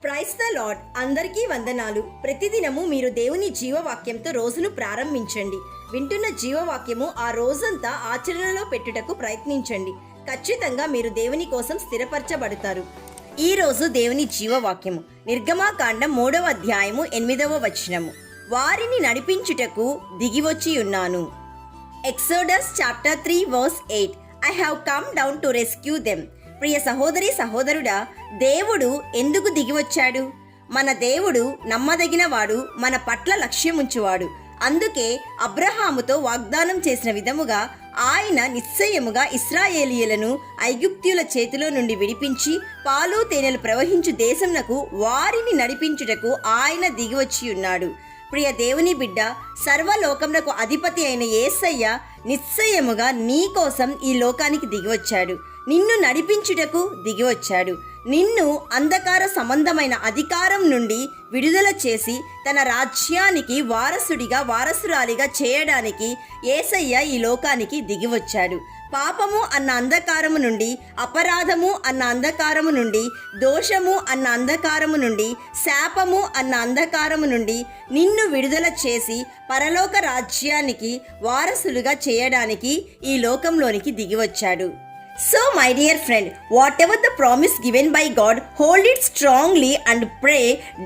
Praise the lord. అందరికీ వందనాలు. ప్రతిదినము మీరు దేవుని జీవవాక్యంతో రోజును ప్రారంభించండి. వింటున్న జీవవాక్యము ఆ రోజంతా ఆచరణలో పెట్టుటకు ప్రయత్నించండి. ఖచ్చితంగా మీరు దేవుని కోసం స్థిరపరచబడతారు. ఈ రోజు దేవుని జీవవాక్యము నిర్గమాకాండం 3వ అధ్యాయము 8వ వచనము. వారిని నడిపించుటకు దిగివచ్చి ఉన్నాను. Exodus chapter 3 verse 8. I have come down to rescue them. ప్రియ సహోదరి సహోదరుడా, దేవుడు ఎందుకు దిగివచ్చాడు? మన దేవుడు నమ్మదగిన వాడు, మన పట్ల లక్ష్యముంచువాడు. అందుకే అబ్రహాముతో వాగ్దానం చేసిన విధముగా ఆయన నిశ్చయముగా ఇశ్రాయేలీయులను ఐగుప్తీయుల చేతిలో నుండి విడిపించి పాలు తేనెలు ప్రవహించు దేశమునకు వారిని నడిపించుటకు ఆయన దిగివచ్చి ఉన్నాడు. ప్రియ దేవుని బిడ్డ, సర్వలోకమునకు అధిపతి అయిన యేసయ్య నిశ్చయముగా నీ కోసం ఈ లోకానికి దిగివచ్చాడు. నిన్ను నడిపించుటకు దిగివచ్చాడు. నిన్ను అంధకార సంబంధమైన అధికారం నుండి విడుదల చేసి తన రాజ్యానికి వారసురాలిగా చేయడానికి యేసయ్య ఈ లోకానికి దిగివచ్చాడు. పాపము అన్న అంధకారము నుండి, అపరాధము అన్న అంధకారము నుండి, దోషము అన్న అంధకారము నుండి, శాపము అన్న అంధకారము నుండి నిన్ను విడుదల చేసి పరలోక రాజ్యానికి వారసులుగా చేయడానికి ఈ లోకంలోనికి దిగివచ్చాడు. So my dear friend, whatever the promise given by God, hold it strongly and pray,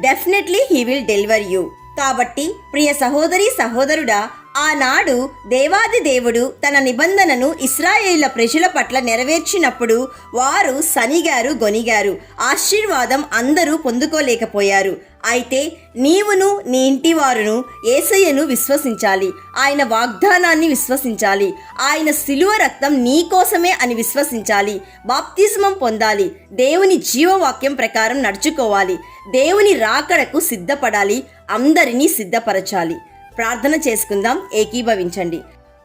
definitely he will deliver you. కాబట్టి ప్రియ సహోదరి సహోదరుడా, ఆనాడు దేవాది దేవుడు తన నిబంధనను ఇశ్రాయేలు ప్రజల పట్ల నెరవేర్చినప్పుడు వారు సనిగారు, గొనిగారు. ఆశీర్వాదం అందరూ పొందుకోలేకపోయారు. అయితే నీవును నీ ఇంటి వారును యేసయ్యను విశ్వసించాలి. ఆయన వాగ్దానాన్ని విశ్వసించాలి. ఆయన శిలువ రక్తం నీ కోసమే అని విశ్వసించాలి. బాప్తిస్మం పొందాలి. దేవుని జీవవాక్యం ప్రకారం నడుచుకోవాలి. దేవుని రాకడకు సిద్ధపడాలి. అందరినీ సిద్ధపరచాలి. ప్రార్థన చేసుకుందాం. ఏకీభవించండి.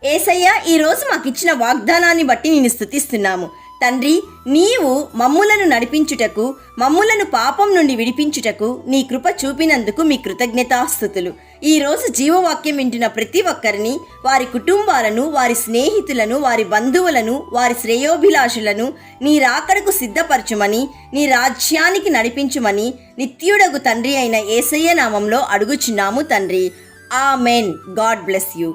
యేసయ్య, ఈరోజు మాకిచ్చిన వాగ్దానాన్ని బట్టి నిన్ను స్తుతిస్తున్నాము. తండ్రి, నీవు మమ్ములను నడిపించుటకు, మమ్ములను పాపం నుండి విడిపించుటకు నీ కృప చూపినందుకు మీ కృతజ్ఞతాస్తుతులు. ఈరోజు జీవవాక్యం వింటున్న ప్రతి ఒక్కరిని, వారి కుటుంబాలను, వారి స్నేహితులను, వారి బంధువులను, వారి శ్రేయోభిలాషులను నీ రాకడకు సిద్ధపరచుమని, నీ రాజ్యానికి నడిపించుమని నిత్యుడగు తండ్రి అయిన యేసయ్య నామంలో అడుగుచున్నాము తండ్రి. ఆమెన్. God bless you.